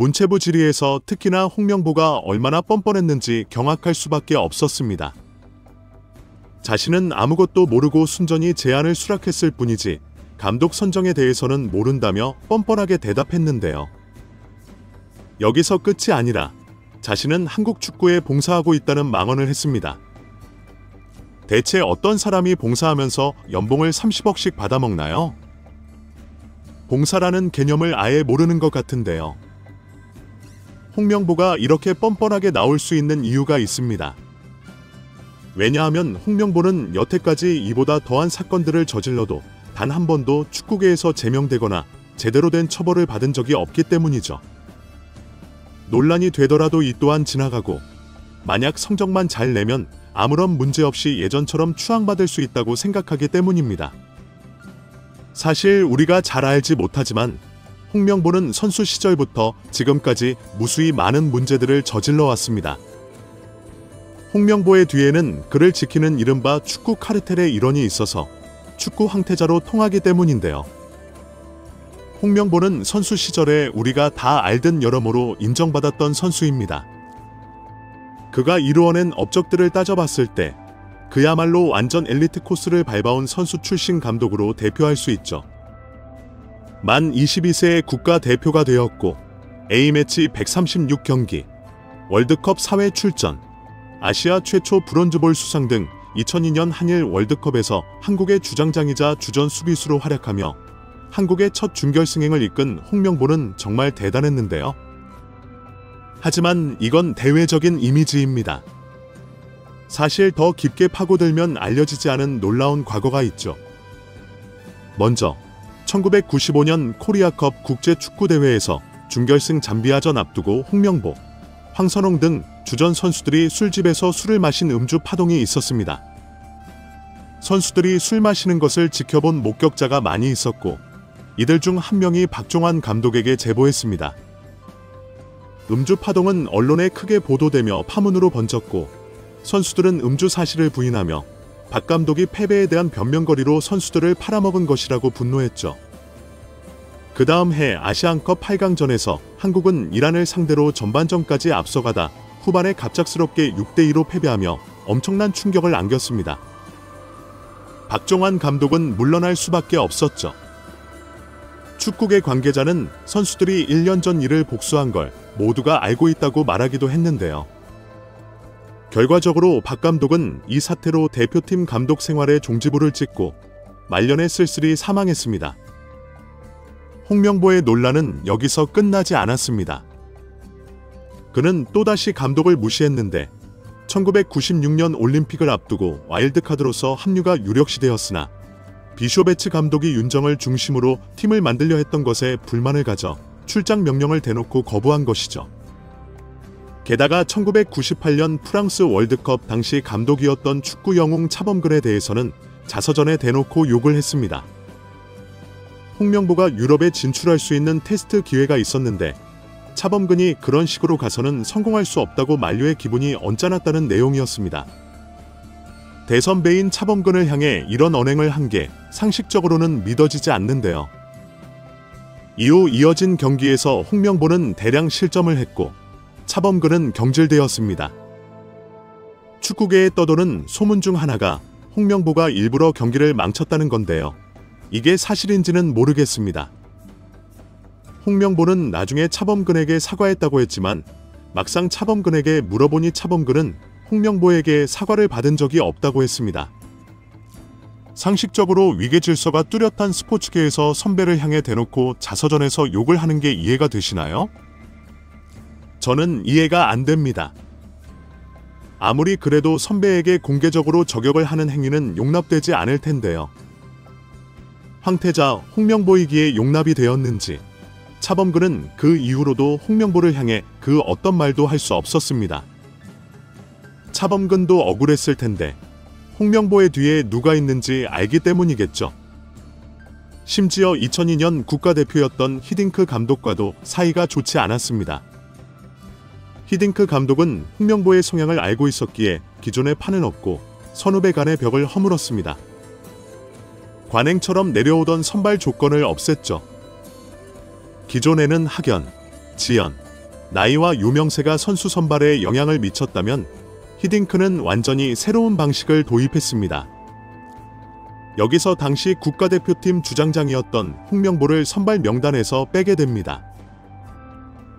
문체부 질의에서 특히나 홍명보가 얼마나 뻔뻔했는지 경악할 수밖에 없었습니다. 자신은 아무것도 모르고 순전히 제안을 수락했을 뿐이지 감독 선정에 대해서는 모른다며 뻔뻔하게 대답했는데요. 여기서 끝이 아니라 자신은 한국 축구에 봉사하고 있다는 망언을 했습니다. 대체 어떤 사람이 봉사하면서 연봉을 30억씩 받아먹나요? 봉사라는 개념을 아예 모르는 것 같은데요. 홍명보가 이렇게 뻔뻔하게 나올 수 있는 이유가 있습니다. 왜냐하면 홍명보는 여태까지 이보다 더한 사건들을 저질러도 단 한 번도 축구계에서 제명되거나 제대로 된 처벌을 받은 적이 없기 때문이죠. 논란이 되더라도 이 또한 지나가고 만약 성적만 잘 내면 아무런 문제 없이 예전처럼 추앙받을 수 있다고 생각하기 때문입니다. 사실 우리가 잘 알지 못하지만 홍명보는 선수 시절부터 지금까지 무수히 많은 문제들을 저질러 왔습니다. 홍명보의 뒤에는 그를 지키는 이른바 축구 카르텔의 일원이 있어서 축구 황태자로 통하기 때문인데요. 홍명보는 선수 시절에 우리가 다 알든 여러모로 인정받았던 선수입니다. 그가 이루어낸 업적들을 따져봤을 때 그야말로 완전 엘리트 코스를 밟아온 선수 출신 감독으로 대표할 수 있죠. 만 22세에 국가대표가 되었고 A매치 136경기, 월드컵 4회 출전, 아시아 최초 브론즈볼 수상 등 2002년 한일 월드컵에서 한국의 주장장이자 주전 수비수로 활약하며 한국의 첫 준결승행을 이끈 홍명보는 정말 대단했는데요. 하지만 이건 대외적인 이미지입니다. 사실 더 깊게 파고들면 알려지지 않은 놀라운 과거가 있죠. 먼저 1995년 코리아컵 국제축구대회에서 준결승 잠비아전 앞두고 홍명보, 황선홍 등 주전 선수들이 술집에서 술을 마신 음주 파동이 있었습니다. 선수들이 술 마시는 것을 지켜본 목격자가 많이 있었고 이들 중 한 명이 박종환 감독에게 제보했습니다. 음주 파동은 언론에 크게 보도되며 파문으로 번졌고 선수들은 음주 사실을 부인하며 박 감독이 패배에 대한 변명거리로 선수들을 팔아먹은 것이라고 분노했죠. 그 다음 해 아시안컵 8강전에서 한국은 이란을 상대로 전반전까지 앞서가다 후반에 갑작스럽게 6대2로 패배하며 엄청난 충격을 안겼습니다. 박종환 감독은 물러날 수밖에 없었죠. 축구계 관계자는 선수들이 1년 전 일을 복수한 걸 모두가 알고 있다고 말하기도 했는데요. 결과적으로 박 감독은 이 사태로 대표팀 감독 생활에 종지부를 찍고 말년에 쓸쓸히 사망했습니다. 홍명보의 논란은 여기서 끝나지 않았습니다. 그는 또다시 감독을 무시했는데 1996년 올림픽을 앞두고 와일드카드로서 합류가 유력시되었으나 비쇼베츠 감독이 윤정을 중심으로 팀을 만들려 했던 것에 불만을 가져 출장 명령을 대놓고 거부한 것이죠. 게다가 1998년 프랑스 월드컵 당시 감독이었던 축구 영웅 차범근에 대해서는 자서전에 대놓고 욕을 했습니다. 홍명보가 유럽에 진출할 수 있는 테스트 기회가 있었는데 차범근이 그런 식으로 가서는 성공할 수 없다고 만류의 기분이 언짢았다는 내용이었습니다. 대선배인 차범근을 향해 이런 언행을 한 게 상식적으로는 믿어지지 않는데요. 이후 이어진 경기에서 홍명보는 대량 실점을 했고 차범근은 경질되었습니다. 축구계에 떠도는 소문 중 하나가 홍명보가 일부러 경기를 망쳤다는 건데요. 이게 사실인지는 모르겠습니다. 홍명보는 나중에 차범근에게 사과했다고 했지만 막상 차범근에게 물어보니 차범근은 홍명보에게 사과를 받은 적이 없다고 했습니다. 상식적으로 위계 질서가 뚜렷한 스포츠계에서 선배를 향해 대놓고 자서전에서 욕을 하는 게 이해가 되시나요? 저는 이해가 안 됩니다. 아무리 그래도 선배에게 공개적으로 저격을 하는 행위는 용납되지 않을 텐데요. 황태자 홍명보이기에 용납이 되었는지 차범근은 그 이후로도 홍명보를 향해 그 어떤 말도 할 수 없었습니다. 차범근도 억울했을 텐데 홍명보의 뒤에 누가 있는지 알기 때문이겠죠. 심지어 2002년 국가대표였던 히딩크 감독과도 사이가 좋지 않았습니다. 히딩크 감독은 홍명보의 성향을 알고 있었기에 기존의 판은 없고 선후배 간의 벽을 허물었습니다. 관행처럼 내려오던 선발 조건을 없앴죠. 기존에는 학연, 지연, 나이와 유명세가 선수 선발에 영향을 미쳤다면 히딩크는 완전히 새로운 방식을 도입했습니다. 여기서 당시 국가대표팀 주장장이었던 홍명보를 선발 명단에서 빼게 됩니다.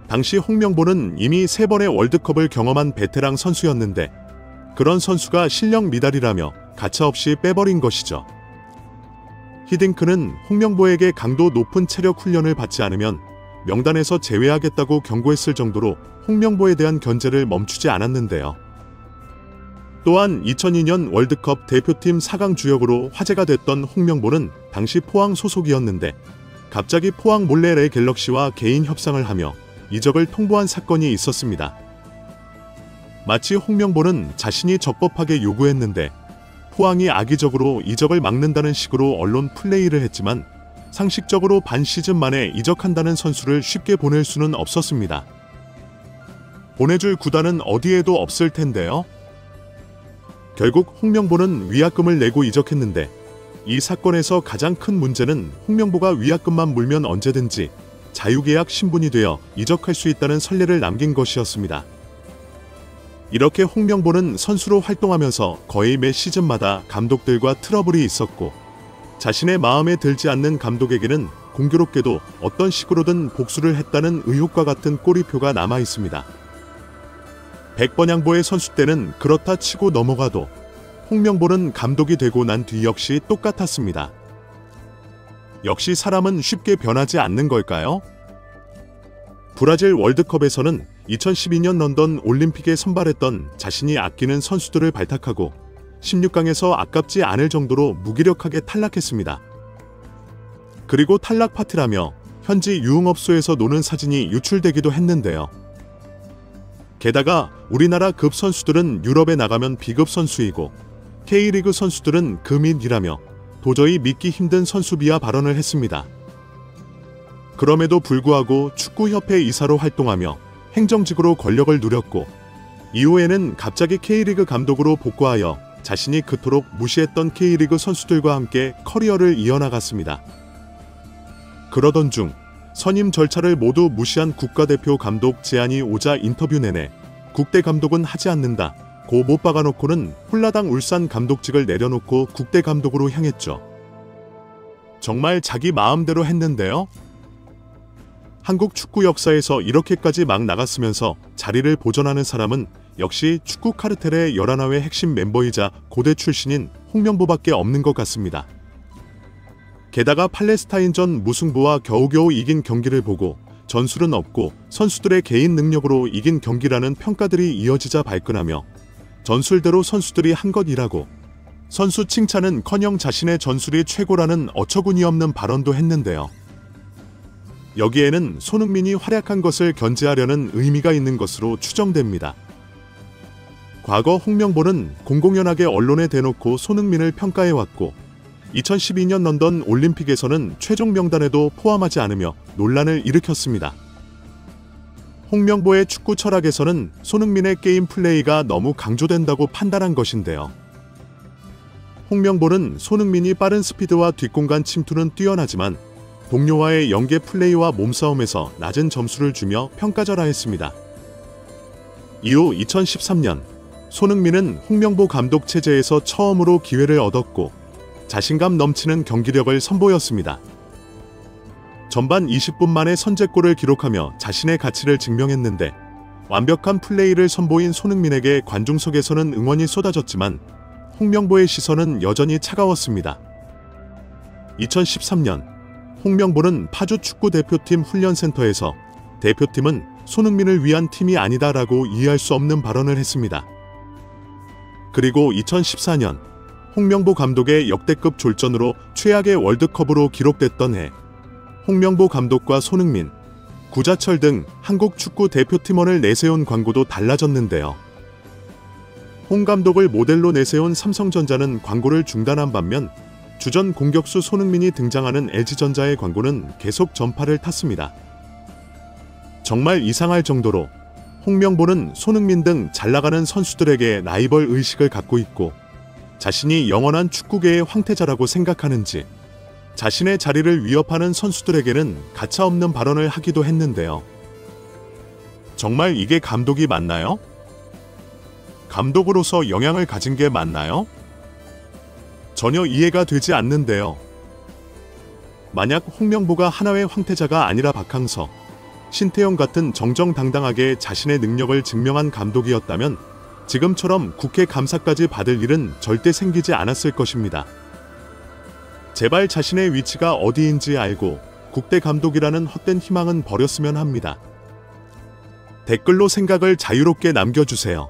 당시 홍명보는 이미 3번의 월드컵을 경험한 베테랑 선수였는데 그런 선수가 실력 미달이라며 가차없이 빼버린 것이죠. 히딩크는 홍명보에게 강도 높은 체력 훈련을 받지 않으면 명단에서 제외하겠다고 경고했을 정도로 홍명보에 대한 견제를 멈추지 않았는데요. 또한 2002년 월드컵 대표팀 4강 주역으로 화제가 됐던 홍명보는 당시 포항 소속이었는데 갑자기 포항 몰래 레 갤럭시와 개인 협상을 하며 이적을 통보한 사건이 있었습니다. 마치 홍명보는 자신이 적법하게 요구했는데 포항이 악의적으로 이적을 막는다는 식으로 언론 플레이를 했지만 상식적으로 반 시즌 만에 이적한다는 선수를 쉽게 보낼 수는 없었습니다. 보내줄 구단은 어디에도 없을 텐데요. 결국 홍명보는 위약금을 내고 이적했는데 이 사건에서 가장 큰 문제는 홍명보가 위약금만 물면 언제든지 자유계약 신분이 되어 이적할 수 있다는 선례를 남긴 것이었습니다. 이렇게 홍명보는 선수로 활동하면서 거의 매 시즌마다 감독들과 트러블이 있었고 자신의 마음에 들지 않는 감독에게는 공교롭게도 어떤 식으로든 복수를 했다는 의혹과 같은 꼬리표가 남아 있습니다. 백번양보의 선수 때는 그렇다 치고 넘어가도 홍명보는 감독이 되고 난 뒤 역시 똑같았습니다. 역시 사람은 쉽게 변하지 않는 걸까요? 브라질 월드컵에서는 2012년 런던 올림픽에 선발했던 자신이 아끼는 선수들을 발탁하고 16강에서 아깝지 않을 정도로 무기력하게 탈락했습니다. 그리고 탈락 파티라며 현지 유흥업소에서 노는 사진이 유출되기도 했는데요. 게다가 우리나라 급 선수들은 유럽에 나가면 B급 선수이고 K리그 선수들은 금인이라며 도저히 믿기 힘든 선수비하 발언을 했습니다. 그럼에도 불구하고 축구협회 이사로 활동하며 행정직으로 권력을 누렸고 이후에는 갑자기 K리그 감독으로 복구하여 자신이 그토록 무시했던 K리그 선수들과 함께 커리어를 이어나갔습니다. 그러던 중 선임 절차를 모두 무시한 국가대표 감독 제안이 오자 인터뷰 내내 국대 감독은 하지 않는다 고 못 박아놓고는 홀라당 울산 감독직을 내려놓고 국대 감독으로 향했죠. 정말 자기 마음대로 했는데요. 한국 축구 역사에서 이렇게까지 막 나갔으면서 자리를 보존하는 사람은 역시 축구 카르텔의 11회 핵심 멤버이자 고대 출신인 홍명보밖에 없는 것 같습니다. 게다가 팔레스타인전 무승부와 겨우겨우 이긴 경기를 보고 전술은 없고 선수들의 개인 능력으로 이긴 경기라는 평가들이 이어지자 발끈하며 전술대로 선수들이 한 것이라고 선수 칭찬은커녕 자신의 전술이 최고라는 어처구니 없는 발언도 했는데요. 여기에는 손흥민이 활약한 것을 견제하려는 의미가 있는 것으로 추정됩니다. 과거 홍명보는 공공연하게 언론에 대놓고 손흥민을 평가해왔고 2012년 런던 올림픽에서는 최종 명단에도 포함하지 않으며 논란을 일으켰습니다. 홍명보의 축구 철학에서는 손흥민의 게임 플레이가 너무 강조된다고 판단한 것인데요. 홍명보는 손흥민이 빠른 스피드와 뒷공간 침투는 뛰어나지만 동료와의 연계 플레이와 몸싸움에서 낮은 점수를 주며 평가절하했습니다. 이후 2013년 손흥민은 홍명보 감독 체제에서 처음으로 기회를 얻었고 자신감 넘치는 경기력을 선보였습니다. 전반 20분 만에 선제골을 기록하며 자신의 가치를 증명했는데 완벽한 플레이를 선보인 손흥민에게 관중석에서는 응원이 쏟아졌지만 홍명보의 시선은 여전히 차가웠습니다. 2013년 홍명보는 파주 축구대표팀 훈련센터에서 대표팀은 손흥민을 위한 팀이 아니다라고 이해할 수 없는 발언을 했습니다. 그리고 2014년 홍명보 감독의 역대급 졸전으로 최악의 월드컵으로 기록됐던 해 홍명보 감독과 손흥민, 구자철 등 한국 축구 대표팀원을 내세운 광고도 달라졌는데요. 홍 감독을 모델로 내세운 삼성전자는 광고를 중단한 반면 주전 공격수 손흥민이 등장하는 LG전자의 광고는 계속 전파를 탔습니다. 정말 이상할 정도로 홍명보는 손흥민 등 잘나가는 선수들에게 라이벌 의식을 갖고 있고 자신이 영원한 축구계의 황태자라고 생각하는지 자신의 자리를 위협하는 선수들에게는 가차없는 발언을 하기도 했는데요. 정말 이게 감독이 맞나요? 감독으로서 영향을 가진 게 맞나요? 전혀 이해가 되지 않는데요. 만약 홍명보가 하나의 황태자가 아니라 박항서, 신태영 같은 정정당당하게 자신의 능력을 증명한 감독이었다면 지금처럼 국회 감사까지 받을 일은 절대 생기지 않았을 것입니다. 제발 자신의 위치가 어디인지 알고 국대 감독이라는 헛된 희망은 버렸으면 합니다. 댓글로 생각을 자유롭게 남겨주세요.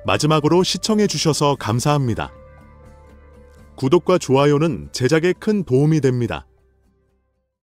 마지막으로 시청해주셔서 감사합니다. 구독과 좋아요는 제작에 큰 도움이 됩니다.